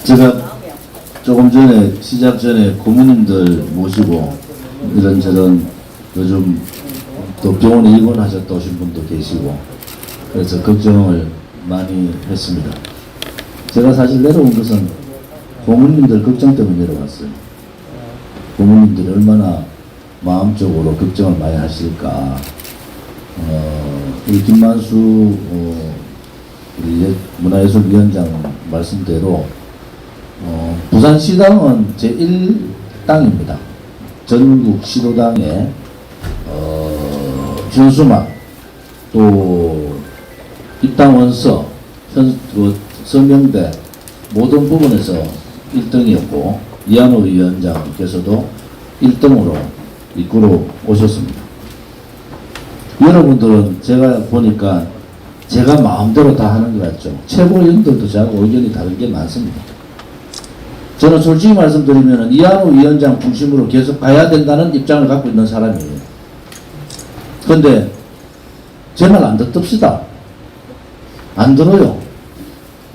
제가 조금 전에 시작 전에 고모님들 모시고 이런저런 요즘 또 병원에 입원하셨다 오신 분도 계시고 그래서 걱정을 많이 했습니다. 제가 사실 내려온 것은 고모님들 걱정 때문에 내려왔어요. 고모님들이 얼마나 마음적으로 걱정을 많이 하실까. 이 김만수 우리 문화예술위원장 말씀대로 부산시당은 제1당입니다. 전국 시도당의 현수막 또 입당원서 서명대 모든 부분에서 1등이었고 이한호 위원장께서도 1등으로 이끌어 오셨습니다. 여러분들은 제가 보니까 제가 마음대로 다 하는 것 같죠. 최고위원들도 저하고 의견이 다른 게 많습니다. 저는 솔직히 말씀드리면 이한호 위원장 중심으로 계속 가야 된다는 입장을 갖고 있는 사람이에요. 그런데 제 말 안 듣습시다. 안 들어요.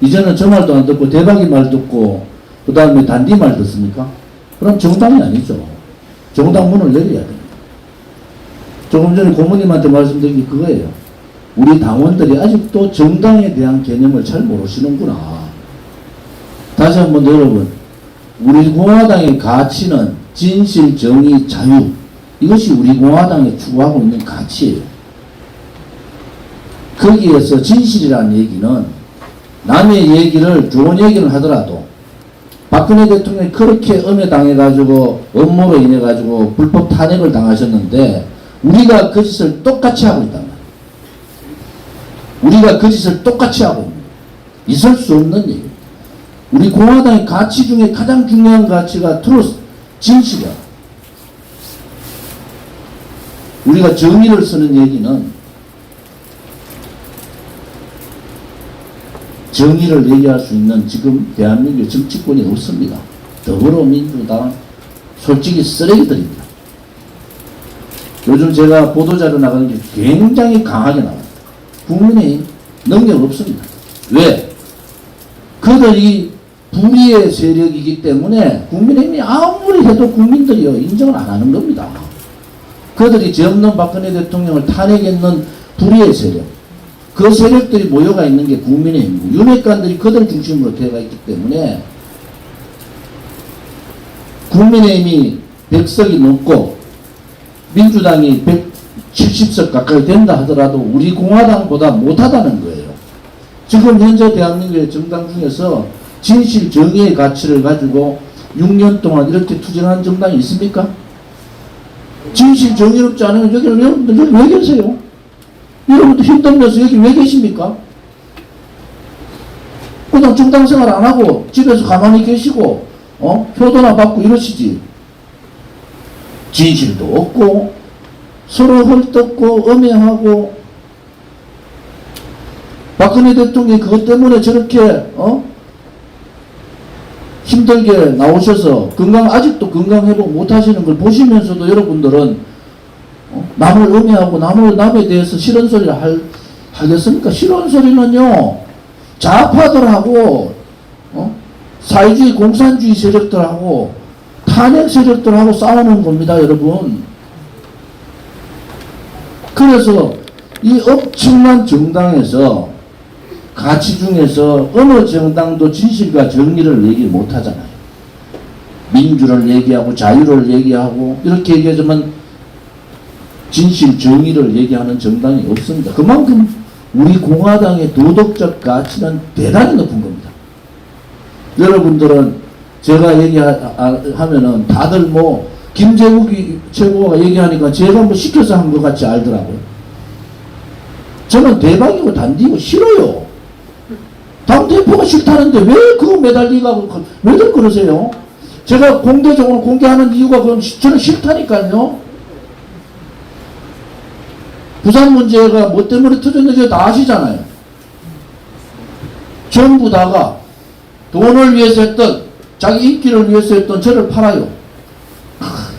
이제는 저 말도 안 듣고 대박이 말 듣고 그 다음에 단디 말 듣습니까? 그럼 정당이 아니죠. 정당 문을 열어야 됩니다. 조금 전에 고모님한테 말씀드린 게 그거예요. 우리 당원들이 아직도 정당에 대한 개념을 잘 모르시는구나. 다시 한번 여러분, 우리 공화당의 가치는 진실, 정의, 자유, 이것이 우리 공화당이 추구하고 있는 가치예요. 거기에서 진실이라는 얘기는 남의 얘기를 좋은 얘기를 하더라도 박근혜 대통령이 그렇게 음해당해가지고 업무로 인해가지고 불법 탄핵을 당하셨는데 우리가 그 짓을 똑같이 하고 있단 말이에요. 우리가 그 짓을 똑같이 하고 있는 거예요. 있을 수 없는 얘기예요. 우리 공화당의 가치 중에 가장 중요한 가치가 트루스, 진실이야. 우리가 정의를 쓰는 얘기는 정의를 얘기할 수 있는 지금 대한민국의 정치권이 없습니다. 더불어민주당 솔직히 쓰레기들입니다. 요즘 제가 보도자료 나가는 게 굉장히 강하게 나와요. 국민의힘 능력 없습니다. 왜? 그들이 불의의 세력이기 때문에 국민의힘이 아무리 해도 국민들이요 인정을 안 하는 겁니다. 그들이 죄 없는 박근혜 대통령을 탄핵했는 불의의 세력, 그 세력들이 모여가 있는 게 국민의힘이고 윤핵관들이 그들 중심으로 되어가 있기 때문에 국민의힘이 100석이 넘고 민주당이 170석 가까이 된다 하더라도 우리 공화당보다 못하다는 거예요. 지금 현재 대한민국의 정당 중에서 진실 정의의 가치를 가지고 6년 동안 이렇게 투쟁한 정당이 있습니까? 진실 정의롭지 않으면 여러분들 여기 왜 계세요? 여러분들 힘들면서 여기 왜 계십니까? 그냥 정당 생활 안 하고 집에서 가만히 계시고 효도나 받고 이러시지. 진실도 없고 서로 헐떡고 음해하고 박근혜 대통령이 그것 때문에 저렇게 힘들게 나오셔서 아직도 건강 회복 못 하시는 걸 보시면서도 여러분들은 남을 음해하고 남에 대해서 싫은 소리를 하겠습니까? 싫은 소리는요, 좌파들하고, 사회주의 공산주의 세력들하고, 탄핵 세력들하고 싸우는 겁니다, 여러분. 그래서 이 엄청난 정당에서 가치 중에서 어느 정당도 진실과 정의를 얘기 못 하잖아요. 민주를 얘기하고 자유를 얘기하고 이렇게 얘기하자면 진실 정의를 얘기하는 정당이 없습니다. 그만큼 우리 공화당의 도덕적 가치는 대단히 높은 겁니다. 여러분들은 제가 얘기하면은 다들 뭐 김재국 최고가 얘기하니까 제가 뭐 시켜서 한 것 같이 알더라고요. 저는 대박이고 단디고 싫어요. 당대표가 싫다는데 왜 그거 매달리고 왜들 그러세요? 제가 공개적으로 공개하는 이유가 저는 싫다니까요. 부산 문제가 뭐 때문에 터졌는지 다 아시잖아요. 전부 다가 돈을 위해서 했던, 자기 인기를 위해서 했던 저를 팔아요.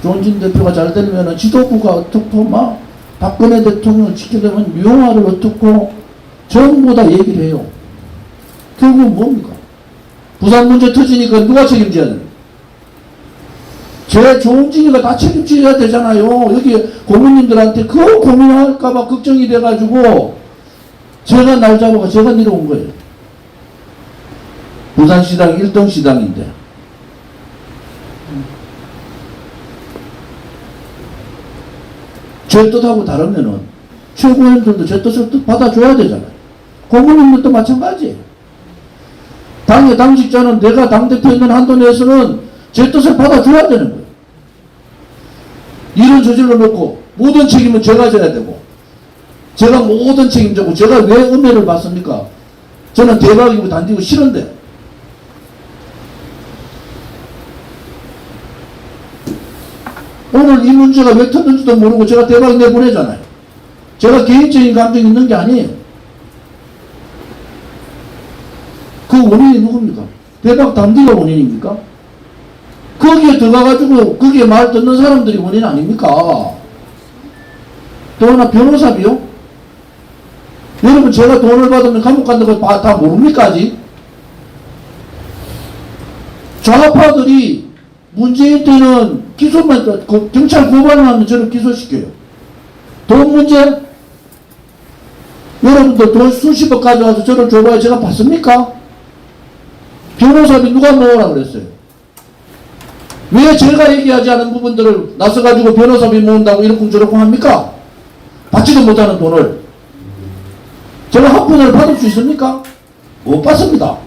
조원진 대표가 잘 되면 지도부가 어떻고 막 박근혜 대통령을 지키려면 유영아를 어떻고 전부 다 얘기를 해요. 결국은 뭡니까? 부산 문제 터지니까 누가 책임져야 되는? 제 조홍진이가 다 책임져야 되잖아요. 여기 고모님들한테 그 고민할까봐 걱정이 돼가지고 제가 날 잡아가 제가 내려온 거예요. 부산시당 1등 시당인데. 제 뜻하고 다르면은 최고위원들도 제 뜻을 받아줘야 되잖아요. 고모님들도 마찬가지예요. 당의 당직자는 내가 당대표 있는 한도 내에서는 제 뜻을 받아줘야 되는 거예요. 일을 저질러 놓고 모든 책임은 제가 져야 되고 제가 모든 책임져고 제가 왜 은혜를 받습니까? 저는 대박이고 단지고 싫은데. 오늘 이 문제가 왜 터졌는지도 모르고 제가 대박 내보내잖아요. 제가 개인적인 감정이 있는 게 아니에요. 그 원인이 누굽니까? 대박 단디가 원인입니까? 거기에 들어가가지고 거기에 말 듣는 사람들이 원인 아닙니까? 또 하나 변호사비요? 여러분 제가 돈을 받으면 감옥 간다고 다 모릅니까 아직? 좌파들이 문재인 때는 기소만 경찰 고발을 하면 저를 기소시켜요. 돈 문제? 여러분들 돈 수십억 가져와서 저를 줘봐야 제가 받습니까? 변호사비 누가 모으라고 그랬어요? 왜 제가 얘기하지 않은 부분들을 나서가지고 변호사비 모은다고 이러쿵저러쿵 합니까? 받지도 못하는 돈을. 제가 한 푼을 받을 수 있습니까? 못 받습니다.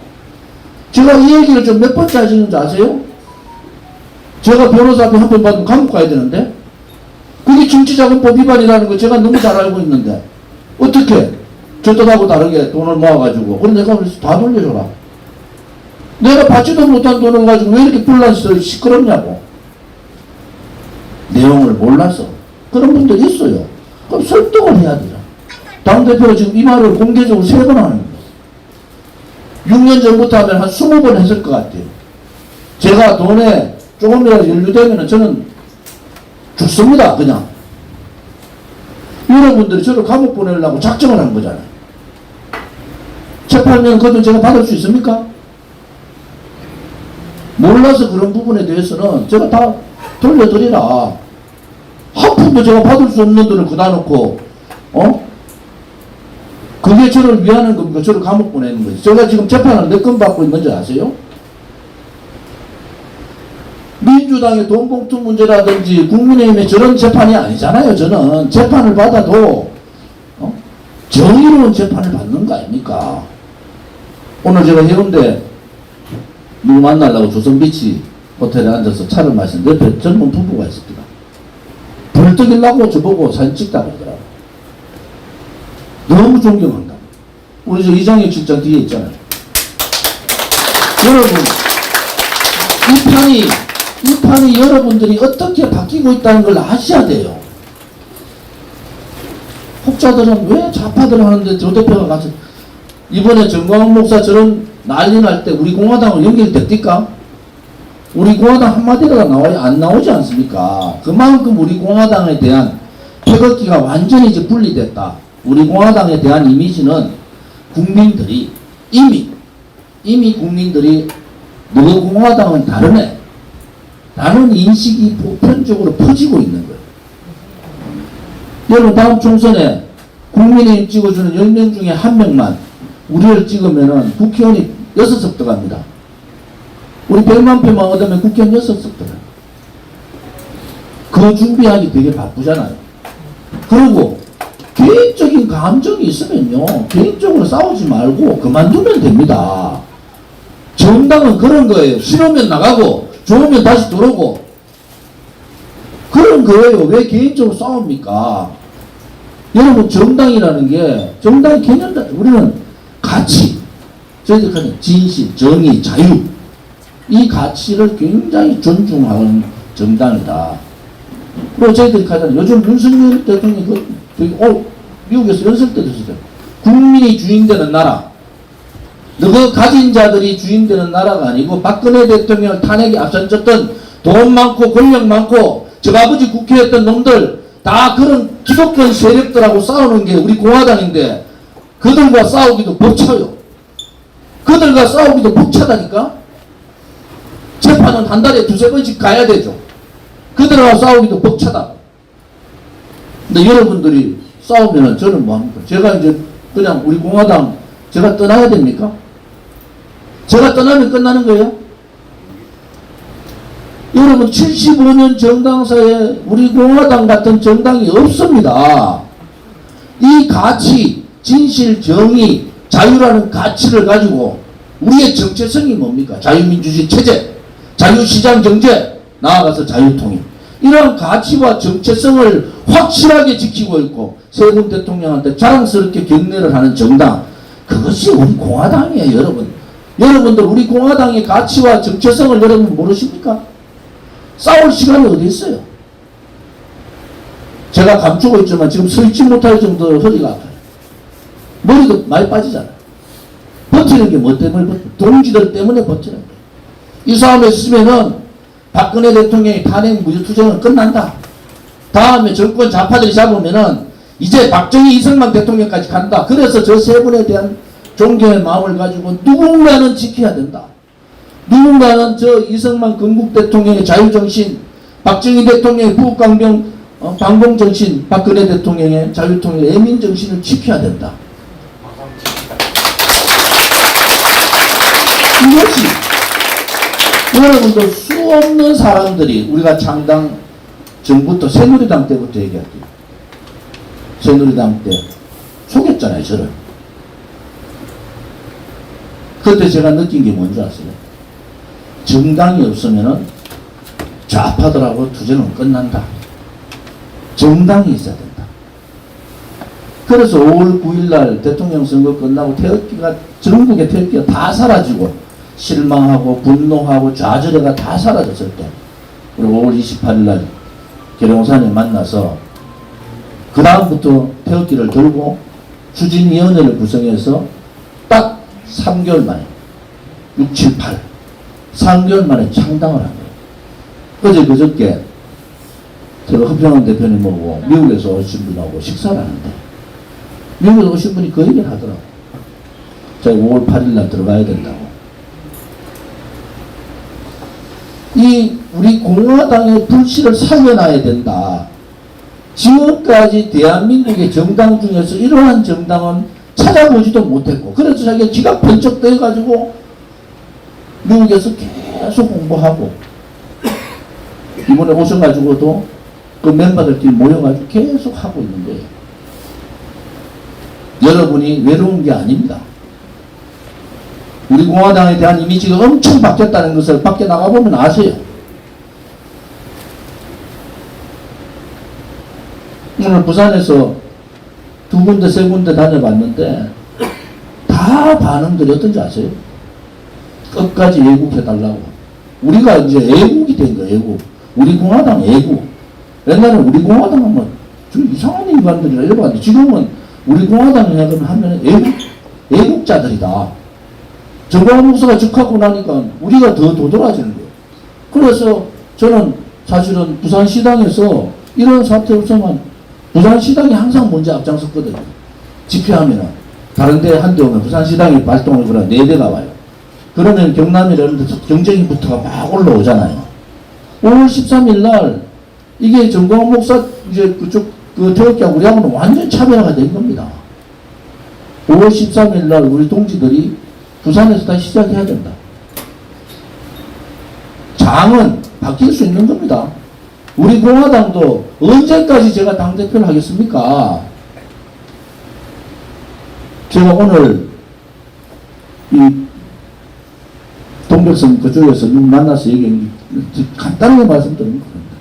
제가 이 얘기를 좀 몇 번째 하시는지 아세요? 제가 변호사비 한 푼 받으면 감옥 가야 되는데 그게 정치자금법 위반이라는 거 제가 너무 잘 알고 있는데 어떻게 저 뜻하고 다르게 돈을 모아가지고 그럼 내가 그래서 다 돌려줘라. 내가 받지도 못한 돈을 가지고 왜 이렇게 불란서 시끄럽냐고. 내용을 몰라서 그런 분들이 있어요. 그럼 설득을 해야 돼요. 당대표가 지금 이 말을 공개적으로 3번 하는 거예요. 6년 전부터 하면 한 20번 했을 것 같아요. 제가 돈에 조금이라도 연루되면 저는 죽습니다. 그냥. 여러분들이 저를 감옥 보내려고 작정을 한 거잖아요. 재판면 그돈 제가 받을 수 있습니까? 몰라서 그런 부분에 대해서는 제가 다 돌려드리라. 한 푼도 제가 받을 수 없는 돈을 그다 놓고 그게 저를 위하는 겁니까? 저를 감옥 보내는 거죠. 제가 지금 재판을 몇 건 받고 있는지 아세요? 민주당의 돈봉투 문제라든지 국민의힘의 저런 재판이 아니잖아요. 저는 재판을 받아도 정의로운 재판을 받는 거 아닙니까? 오늘 제가 해운대 누구 만나려고 조선비치 호텔에 앉아서 차를 마시는데 옆에 젊은 부부가 있습니다. 벌떡이려고 저보고 사진 찍다고 하더라고요. 너무 존경한다. 우리 저 이장혁 실장 뒤에 있잖아요. 여러분, 이 판이 여러분들이 어떻게 바뀌고 있다는 걸 아셔야 돼요. 혹자들은 왜 좌파들 하는데 조 대표가 가서 이번에 정광훈 목사 저런 난리 날 때 우리 공화당은 연결됐습니까? 우리 공화당 한마디가 나와요? 안 나오지 않습니까? 그만큼 우리 공화당에 대한 태극기가 완전히 이제 분리됐다. 우리 공화당에 대한 이미지는 국민들이 이미 국민들이 너 공화당은 다르네 라는 인식이 보편적으로 퍼지고 있는 거예요. 여러분 다음 총선에 국민의힘 찍어주는 10명 중에 1명만 우리를 찍으면은 국회의원이 6석 들어갑니다. 우리 100만 표만 얻으면 국회의원 6석 들어가요. 그 준비하기 되게 바쁘잖아요. 그리고 개인적인 감정이 있으면요. 개인적으로 싸우지 말고 그만두면 됩니다. 정당은 그런 거예요. 싫으면 나가고 좋으면 다시 들어오고 그런 거예요. 왜 개인적으로 싸웁니까? 여러분 정당이라는 게 정당의 개념 우리는 가치 저희들은 진실, 정의, 자유 이 가치를 굉장히 존중하는 정당이다. 그리고 저희들이 가잖아요. 요즘 윤석열 대통령이 미국에서 연설 때도 있었어요. 국민이 주인되는 나라. 너그 가진 자들이 주인되는 나라가 아니고 박근혜 대통령을 탄핵에 앞선쳤던 돈 많고 권력 많고 저 아버지 국회였던 놈들 다 그런 기독권 세력들하고 싸우는 게 우리 공화당인데 그들과 싸우기도 벅차요. 그들과 싸우기도 벅차다니까. 공화당은 한 달에 두세 번씩 가야 되죠. 그들하고 싸우기도 벅차다. 근데 여러분들이 싸우면은 저는 뭐합니까? 제가 이제 그냥 우리 공화당 제가 떠나야 됩니까? 제가 떠나면 끝나는 거예요? 여러분 75년 정당사에 우리 공화당 같은 정당이 없습니다. 이 가치, 진실, 정의, 자유라는 가치를 가지고 우리의 정체성이 뭡니까? 자유민주주의 체제, 자유시장 경제, 나아가서 자유통일. 이러한 가치와 정체성을 확실하게 지키고 있고 세분 대통령한테 자랑스럽게 경례를 하는 정당, 그것이 우리 공화당이에요. 여러분, 여러분들 우리 공화당의 가치와 정체성을 여러분 모르십니까? 싸울 시간이 어디 있어요? 제가 감추고 있지만 지금 서 있지 못할 정도로 허리가 아파요. 머리도 많이 빠지잖아요. 버티는 게 뭐 때문에 버텨요? 동지들 때문에 버티는 거예요. 이 싸움에 있으면은 박근혜 대통령의 탄핵 무효투쟁은 끝난다. 다음에 정권 좌파들이 잡으면은 이제 박정희 이승만 대통령까지 간다. 그래서 저 세 분에 대한 존경의 마음을 가지고 누군가는 지켜야 된다. 누군가는 저 이승만 건국 대통령의 자유정신, 박정희 대통령의 부강병 방공정신, 박근혜 대통령의 자유통일 애민정신을 지켜야 된다. 이것이 여러분들 수 없는 사람들이 우리가 창당 전부터 새누리당 때부터 얘기할게요. 새누리당 때 속였잖아요, 저를. 그때 제가 느낀 게 뭔지 아세요? 정당이 없으면은 좌파들하고 투쟁은 끝난다. 정당이 있어야 된다. 그래서 5월 9일날 대통령 선거 끝나고 태극기가, 전국의 태극기가 다 사라지고 실망하고 분노하고 좌절해가 다 사라졌을 때 우리 5월 28일날 계룡산에 만나서 그 다음부터 태극기를 들고 추진위원회를 구성해서 딱 3개월 만에 6, 7, 8 3개월 만에 창당을 한 거예요. 그저께 제가 허평원 대표님하고 미국에서 오신 분하고 식사를 하는데 미국에서 오신 분이 그 얘기를 하더라고요. 제가 5월 8일날 들어가야 된다고. 이 우리 공화당의 불씨를 살려놔야 된다. 지금까지 대한민국의 정당 중에서 이러한 정당은 찾아보지도 못했고, 그래서 자기가 지가 번쩍 떠가지고 미국에서 계속 공부하고 이번에 오셔가지고도 그 멤버들끼리 모여가지고 계속 하고 있는 거예요. 여러분이 외로운 게 아닙니다. 우리 공화당에 대한 이미지가 엄청 바뀌었다는 것을 밖에 나가보면 아세요. 오늘 부산에서 두 군데 세 군데 다녀봤는데 다 반응들이 어떤지 아세요? 끝까지 애국해달라고. 우리가 이제 애국이 된 거예요. 애국. 우리 공화당 애국. 옛날에 우리 공화당 하면 좀 이상한 인간들이라 이러봤는데 지금은 우리 공화당 하면 애국자들이다. 정광훈 목사가 즉하고 나니까 우리가 더 도드라지는 거예요. 그래서 저는 사실은 부산시당에서 이런 사태 없으면 부산시당이 항상 먼저 앞장섰거든요. 집회하면은 다른 데 한 대 오면 부산시당이 발동을 그래 4대가 와요. 그러면 경남이라는 데서 경쟁이부터가 막 올라오잖아요. 5월 13일 날 이게 정광훈 목사 이제 그쪽 그 태극기하고 우리하고는 완전 차별화가 된 겁니다. 5월 13일 날 우리 동지들이 부산에서 다시 시작해야 된다. 장은 바뀔 수 있는 겁니다. 우리 공화당도 언제까지 제가 당대표를 하겠습니까? 제가 오늘 이 동백섬 그쪽에서 누구 만나서 얘기한 게 간단하게 말씀드리는 겁니다.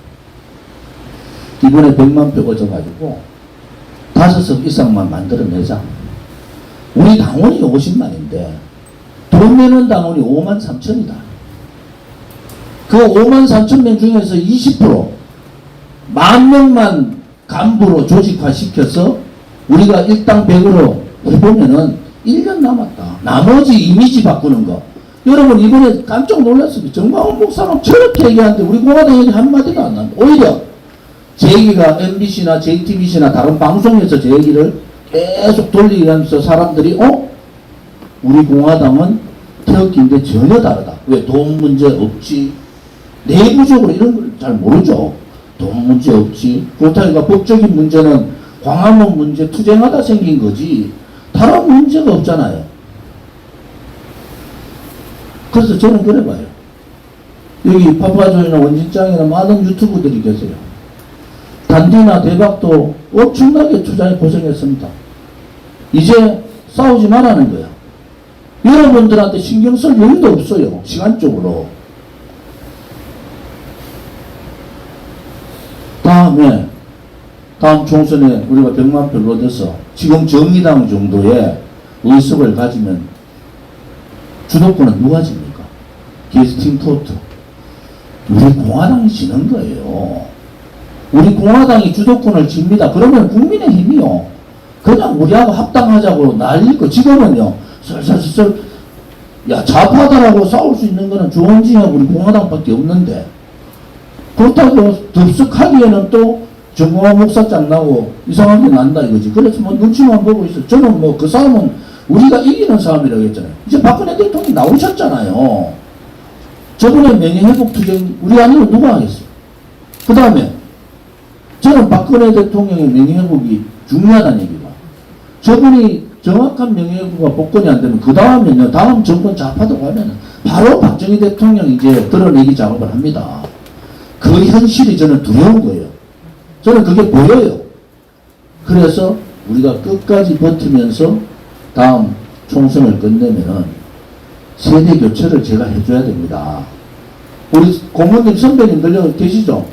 이번에 100만 표 얻어가지고 5석 이상만 만들어내자. 우리 당원이 50만인데 돈 내는 당원이 5만 3천이다. 그 5만 3천 명 중에서 20% 10,000명만 간부로 조직화시켜서 우리가 일당 100으로 해보면은 1년 남았다. 나머지 이미지 바꾸는 거. 여러분 이번에 깜짝 놀랐습니다. 정광훈 목사가 저렇게 얘기하는데 우리 공화당 얘기 한마디도 안 나온다. 오히려 제 얘기가 MBC나 JTBC나 다른 방송에서 제 얘기를 계속 돌리면서 사람들이 우리 공화당은 태극기인데 전혀 다르다. 왜? 돈 문제 없지, 내부적으로 이런 걸 잘 모르죠. 돈 문제 없지. 그렇다니까 법적인 문제는 광화문 문제 투쟁하다 생긴 거지 다른 문제가 없잖아요. 그래서 저는 그래 봐요. 여기 파파존이나 원진짱이나 많은 유튜브들이 계세요. 단디나 대박도 엄청나게 투자에 고생했습니다. 이제 싸우지 말라는 거야. 여러분들한테 신경 쓸 여유도 없어요. 시간적으로. 다음 총선에 우리가 100만 표를 얻어서 지금 정의당 정도의 의석을 가지면 주도권은 누가 집니까? 게스팅 포트. 우리 공화당이 지는 거예요. 우리 공화당이 주도권을 집니다. 그러면 국민의힘이요. 그냥 우리하고 합당하자고 난릴 거. 지금은요. 슬슬슬 야 좌파들하고 싸울 수 있는 거는 조원진하고 우리 공화당밖에 없는데 그렇다고 덥석하기에는 또 정광훈 목사장 나고 이상하게 난다 이거지. 그래서 뭐 눈치만 보고 있어. 저는 뭐 그 싸움은 우리가 이기는 싸움이라고 했잖아요. 이제 박근혜 대통령이 나오셨잖아요. 저번에 명예회복투쟁 우리 아니면 누가 하겠어요? 그 다음에 저는 박근혜 대통령의 명예회복이 중요하다는 얘기가. 저분이 정확한 명예회복과 복권이 안 되면 그 다음에는요. 다음 정권 좌파도 가면은 바로 박정희 대통령이 이제 드러내기 작업을 합니다. 그 현실이 저는 두려운 거예요. 저는 그게 보여요. 그래서 우리가 끝까지 버티면서 다음 총선을 끝내면은 세대 교체를 제가 해줘야 됩니다. 우리 고모님 선배님들 계시죠?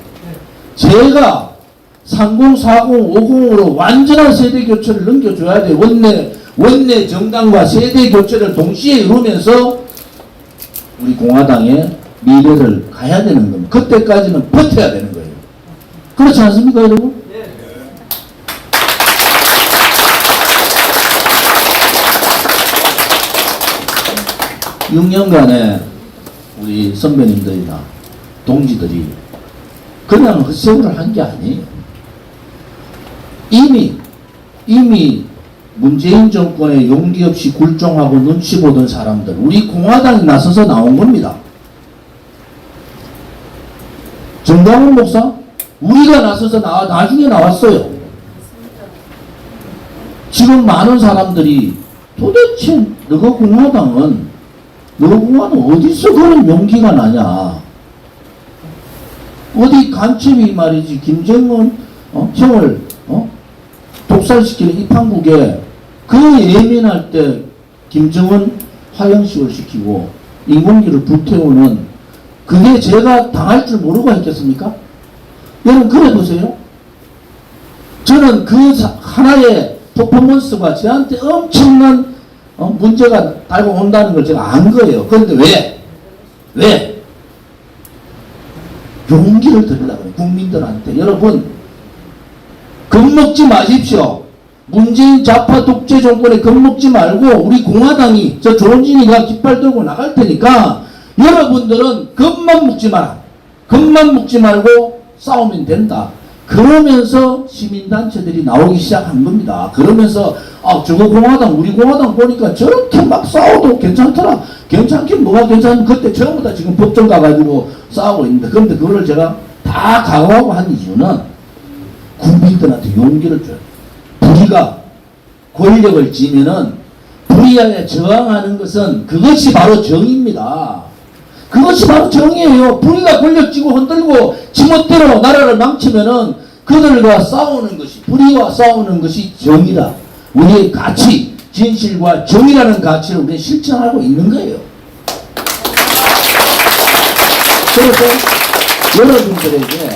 제가 30, 40, 50으로 완전한 세대 교체를 넘겨줘야 돼. 원내 정당과 세대 교체를 동시에 이루면서 우리 공화당의 미래를 가야 되는 겁니다. 그때까지는 버텨야 되는 거예요. 그렇지 않습니까, 여러분? 네. 6년간에 우리 선배님들이나 동지들이 그냥 헛세월을 한 게 아니에요. 이미 문재인 정권의 용기 없이 굴종하고 눈치 보던 사람들, 우리 공화당이 나서서 나온 겁니다. 정광훈 목사? 우리가 나서서 나중에 나왔어요. 지금 많은 사람들이 도대체 너가 공화당은 어디서 그런 용기가 나냐. 어디 간첩이 말이지 김정은 형을 독살시키는 이 판국에 그 예민할 때 김정은 화형식을 시키고 인공기를 불태우는 그게 제가 당할 줄 모르고 했겠습니까? 여러분 그래 보세요. 저는 그 하나의 퍼포먼스가 저한테 엄청난 문제가 달고 온다는 걸 제가 안 거예요. 그런데 왜? 용기를 드리려고 해요. 국민들한테. 여러분 겁먹지 마십시오. 문재인 좌파 독재 정권에 겁먹지 말고 우리 공화당이 저 조원진이가 깃발 들고 나갈 테니까 여러분들은 겁만 먹지 마라. 겁만 먹지 말고 싸우면 된다. 그러면서 시민단체들이 나오기 시작한 겁니다. 그러면서 저거 공화당 우리 공화당 보니까 저렇게 막 싸워도 괜찮더라. 괜찮긴 뭐가 괜찮은 그때 전부 다 지금 법정 가가지고 싸우고 있는데 그런데 그거를 제가 다 각오하고 한 이유는 국민들한테 용기를 줘요. 불의가 권력을 쥐면은 불의에 저항하는 것은 그것이 바로 정의입니다. 그것이 바로 정의예요. 불의가 권력 쥐고 흔들고 지멋대로 나라를 망치면은 그들과 싸우는 것이 불의와 싸우는 것이 정의다. 우리의 가치, 진실과 정의라는 가치를 우리는 실천하고 있는 거예요. 그래서 여러분들에게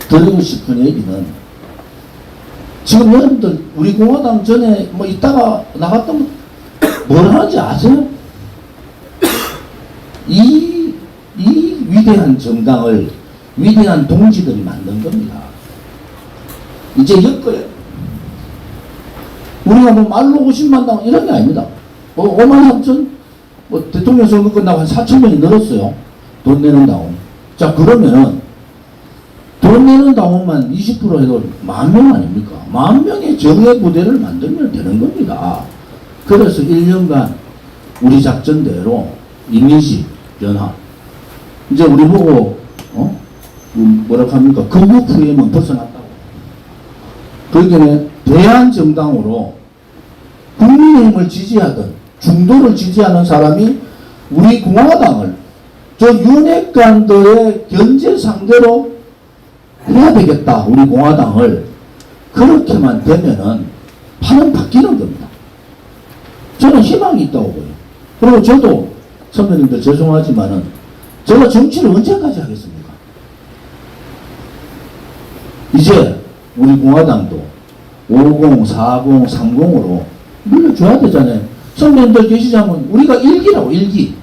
드리고 싶은 얘기는 지금 여러분들 우리 공화당 전에 뭐 있다가 나갔던 뭘 하는지 아세요? 이 위대한 정당을 위대한 동지들이 만든 겁니다. 이제 엮어요. 우리가 뭐 말로 50만 당 이런 게 아닙니다. 5만 3천 대통령 선거 끝나고 한 4천 명이 늘었어요. 돈 내는 당원. 자 그러면은 돈 내는 당원만 20% 해도 10,000명 아닙니까? 10,000명의 정예 부대를 만들면 되는 겁니다. 그래서 1년간 우리 작전대로 이미지 변화, 이제 우리 보고 뭐라고 합니까? 극우 프레임은 벗어났다고. 그러니까 대한정당으로 국민의힘을 지지하던 중도를 지지하는 사람이 우리 공화당을 저 윤핵관들의 견제 상대로 해야 되겠다. 우리 공화당을 그렇게만 되면은 판은 바뀌는 겁니다. 저는 희망이 있다고 봐요. 그리고 저도 선배님들 죄송하지만은 제가 정치를 언제까지 하겠습니까? 이제 우리 공화당도 50, 40, 30으로 물려줘야 되잖아요. 선배님들 계시자면 우리가 일기라고 일기.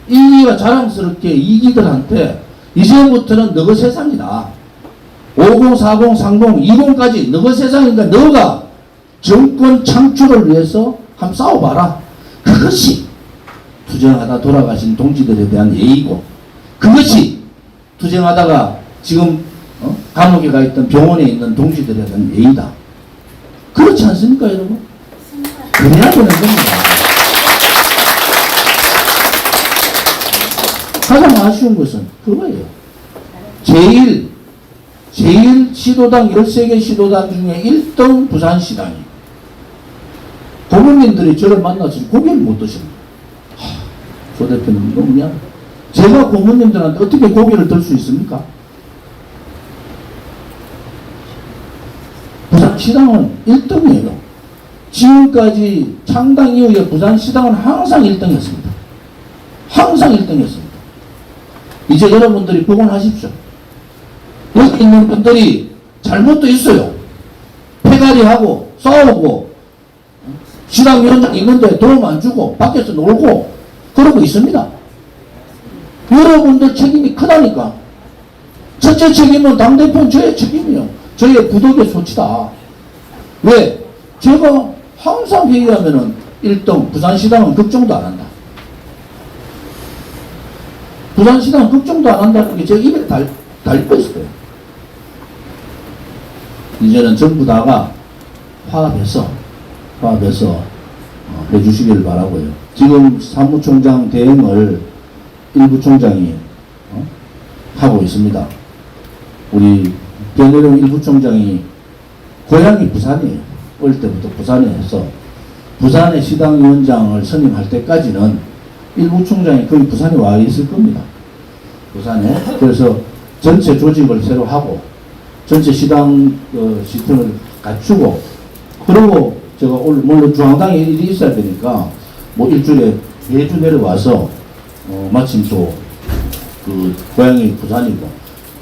일기가 자랑스럽게 이기들한테 이제부터는 너가 세상이다. 50, 40, 30, 20까지 너가 세상이니까 너가 정권 창출을 위해서 한번 싸워봐라. 그것이 투쟁하다 돌아가신 동지들에 대한 예의고 그것이 투쟁하다가 지금 감옥에 가 있던 병원에 있는 동지들에 대한 예의다. 그렇지 않습니까 여러분? 그래야 되는 겁니다. 가장 아쉬운 것은 그거예요. 제일 시도당 13개 시도당 중에 1등 부산시당이 고문님들이 저를 만나서 고기를 못 드십니다. 조 대표님 너무 미안. 제가 고문님들한테 어떻게 고기를 들 수 있습니까? 부산시당은 1등이에요. 지금까지 창당 이후에 부산시당은 항상 1등이었습니다. 항상 1등이었습니다. 이제 여러분들이 복원하십시오. 여기 있는 분들이 잘못도 있어요. 패가리하고 싸우고 시당위원장 있는데 도움 안 주고 밖에서 놀고 그러고 있습니다. 여러분들 책임이 크다니까. 첫째 책임은 당대표는 저의 책임이에요. 저의 부덕의 소치다. 왜? 제가 항상 회의하면은 1등 부산시당은 걱정도 안 한다. 부산시당은 걱정도 안 한다는 게 제 입에 달려 있어요. 이제는 전부 다가 화합해서 해주시기를 바라고요. 지금 사무총장 대행을 일부 총장이 하고 있습니다. 우리 변혜령 일부 총장이 고향이 부산이에요. 어릴 때부터 부산에 해서 부산의 시당위원장을 선임할 때까지는 일부 총장이 거의 부산에 와 있을 겁니다. 부산에. 그래서 전체 조직을 새로 하고 전체 시당 시스템을 갖추고 그리고 제가 오늘 물론 중앙당에 일이 있어야 되니까 뭐 일주일에 매주 내려와서 마침 또 그 고향이 부산이고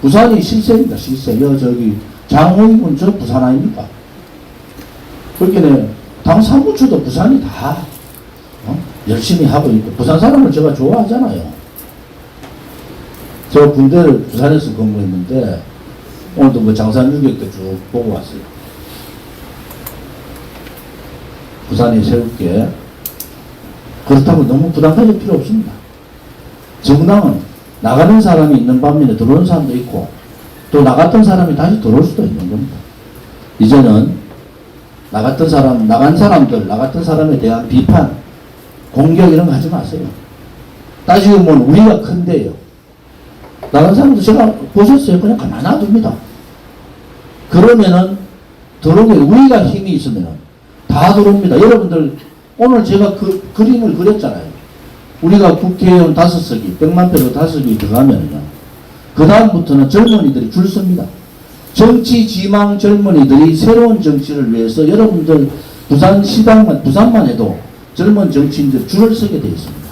부산이 실세입니다. 실세. 저기 장호익은 저 부산 아닙니까? 그렇게 당 사무처도 부산이 다 열심히 하고 있고 부산 사람을 제가 좋아하잖아요. 저 군대를 부산에서 근무했는데 오늘도 뭐 장산 유격 때 쭉 보고 왔어요. 부산이 새롭게 그렇다고 너무 부담 가질 필요 없습니다. 정당은 나가는 사람이 있는 반면에 들어오는 사람도 있고 또 나갔던 사람이 다시 들어올 수도 있는 겁니다. 이제는 나갔던 사람에 대한 비판, 공격 이런 거 하지 마세요. 따지고 보면 우리가 큰데요. 나간 사람도 제가 보셨어요. 그냥 가만히 놔둡니다. 그러면은 들어오게 우리가 힘이 있으면은 다 들어옵니다. 여러분들 오늘 제가 그 그림을 그렸잖아요. 우리가 국회의원 5석이 100만 표로 5석이 들어가면요. 그 다음부터는 젊은이들이 줄 섭니다. 정치 지망 젊은이들이 새로운 정치를 위해서 여러분들 부산만 해도 젊은 정치인들 줄을 서게 되어 있습니다.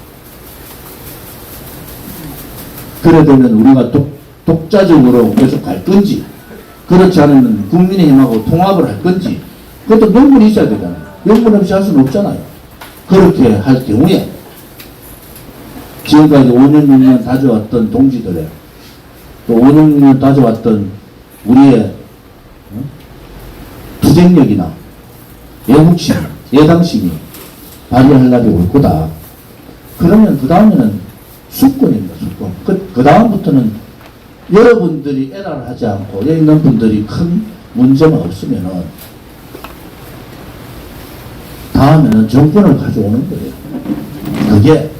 그래 되면 우리가 독자적으로 계속 갈 건지 그렇지 않으면 국민의힘하고 통합을 할 건지 그것도 명분이 있어야 되잖아요. 명분 없이 할 수는 없잖아요. 그렇게 할 경우에 지금까지 5년, 6년 다져왔던 동지들의 또 5년, 6년 다져왔던 우리의 투쟁력이나 애국심, 예당심이 발휘할 날이 올 거다. 그러면 그 다음에는 수권입니다. 수권. 그 다음부터는 여러분들이 에러를 하지 않고 여기 있는 분들이 큰 문제가 없으면은 다음에는 정권을 가져오는 거예요. 그게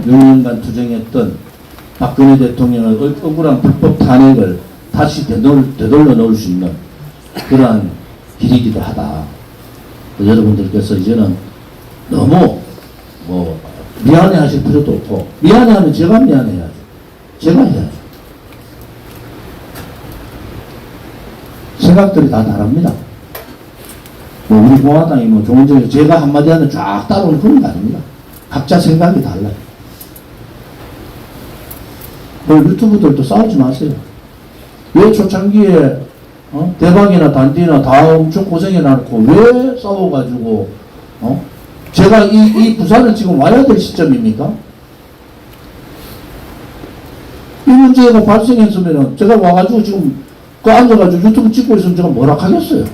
6년간 투쟁했던 박근혜 대통령의 억울한 불법 탄핵을 다시 되돌려 놓을 수 있는 그러한 길이기도 하다. 여러분들께서 이제는 너무 미안해 하실 필요도 없고, 미안해하면 제가 미안해야죠. 제가 해야죠. 생각들이 다 다릅니다. 우리 공화당이 종전에 제가 한마디 하면 쫙 따라오는 그런 거 아닙니다. 각자 생각이 달라요. 유튜브들도 싸우지 마세요. 왜 초창기에 대박이나 단디나 다 엄청 고생해놓고 왜 싸워가지고 제가 이 부산을 지금 와야 될 시점입니까? 이 문제가 발생했으면은 제가 와가지고 지금 앉아가지고 유튜브 찍고 있으면 제가 뭐라 하겠어요?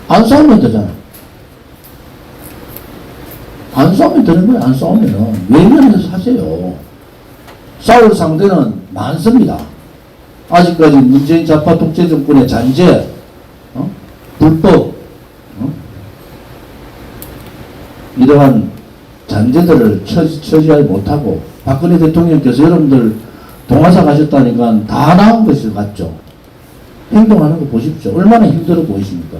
안 싸우면 되잖아. 안 싸우면 되는 거예요. 안 싸우면은 외면해서 하세요. 싸울 상대는 많습니다. 아직까지 문재인 좌파 독재 정권의 잔재, 불법, 이러한 잔재들을 처리하지 못하고 박근혜 대통령께서 여러분들 동화사 가셨다니까 다 나온 것을 같죠. 행동하는 거 보십시오. 얼마나 힘들어 보이십니까?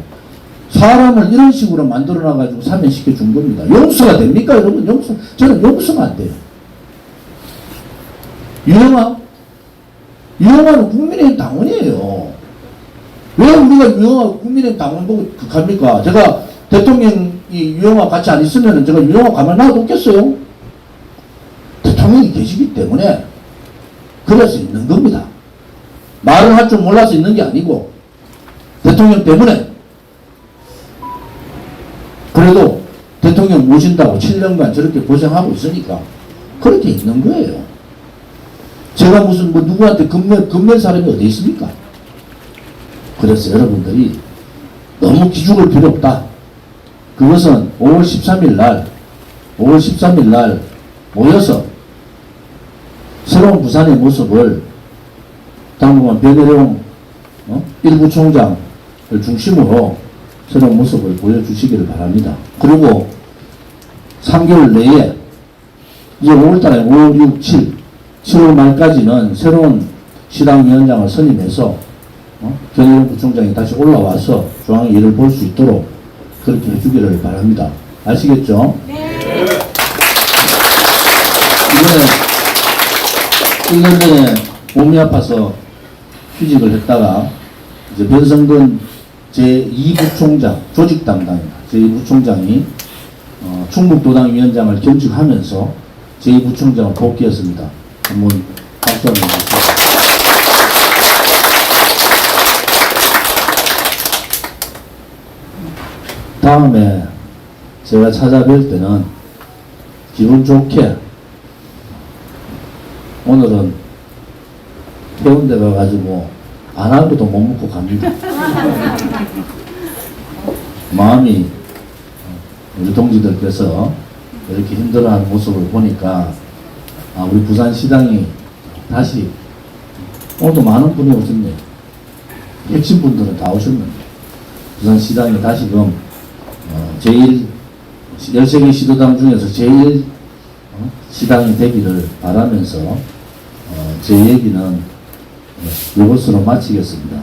사람을 이런 식으로 만들어놔가지고 사면시켜 준 겁니다. 용서가 됩니까, 여러분? 저는 용서가 안 돼요. 유영아는 국민의힘 당원이에요. 왜 우리가 유영아 국민의힘 당원 보고 극합니까? 제가 대통령이 유영아 같이 안 있으면 제가 유영아 가만 놔뒀겠어요? 대통령이 계시기 때문에 그래서 있는 겁니다. 말을 할 줄 몰라서 있는 게 아니고 대통령 때문에. 그래도 대통령 모신다고 7년간 저렇게 고생하고 있으니까 그렇게 있는 거예요. 제가 무슨 누구한테 건멸 사람이 어디 있습니까? 그래서 여러분들이 너무 기죽을 필요 없다. 그것은 5월 13일 날 모여서 새로운 부산의 모습을 당분간 변혜룡 1부 총장을 중심으로 새로운 모습을 보여주시기를 바랍니다. 그리고 3개월 내에 이제 5월달에 5, 6, 7월 말까지는 새로운 시당위원장을 선임해서 변혜룡 부총장이 다시 올라와서 중앙의 일을 볼 수 있도록 그렇게 해주기를 바랍니다. 아시겠죠? 네. 이번에 1년 전에 몸이 아파서 휴직을 했다가 이제 변성근 제2부총장, 조직 담당입니다. 제2부총장이 충북도당 위원장을 겸직하면서 제2부총장을 복귀했습니다. 한번 박수 한번 주세요. 다음에 제가 찾아뵐 때는 기분 좋게 오늘은 해운대 가가지고 안하고도 못 먹고 갑니다. 마음이 우리 동지들께서 이렇게 힘들어하는 모습을 보니까 우리 부산시당이 다시 오늘도 많은 분이 오셨네요. 핵심 분들은 다 오셨는데 부산시당이 다시금 제1 13개 시도당 중에서 제일 시당이 되기를 바라면서 제 얘기는 이것으로 마치겠습니다.